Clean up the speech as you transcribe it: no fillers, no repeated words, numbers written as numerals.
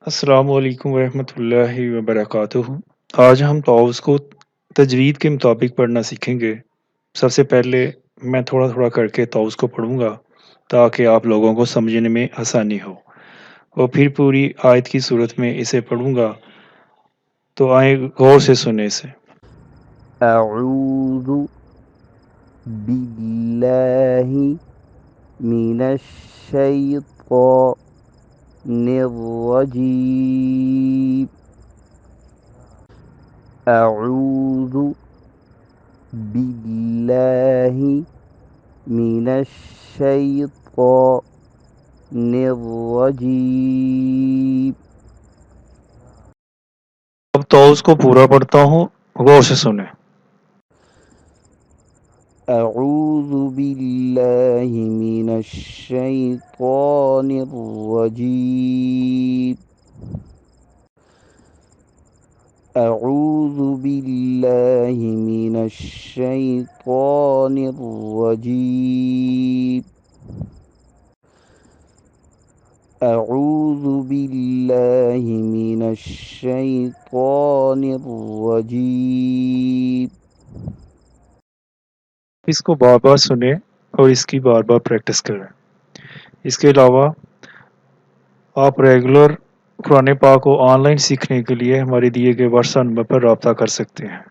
السلام علیکم ورحمۃ اللہ وبرکاتہ۔ آج ہم طاؤس کو تجوید کے مطابق پڑھنا سیکھیں گے۔ سب سے پہلے میں تھوڑا تھوڑا کر کے طاؤس کو پڑھوں گا تاکہ آپ لوگوں کو سمجھنے میں آسانی ہو، اور پھر پوری آیت کی صورت میں اسے پڑھوں گا، تو آئیں غور سے سنیں اسے۔ أعوذ بالله من الشيطان الرجيم أعوذ بالله من الشيطان الرجيم اب طاؤس کو پورا پڑھتا ہوں، غور سے سنیں۔ أعوذ بالله من الشيطان الرجيم أعوذ بالله من الشيطان الرجيم أعوذ بالله من الشيطان الرجيم اس کو بار بار سنیں اور اس کی بار بار پریکٹس کریں۔ اس کے علاوہ آپ ریگولر قرآن پاک کو آن لائن سیکھنے کے لیے ہمارے دیے گئے واٹس ایپ نمبر پر رابطہ کر سکتے ہیں۔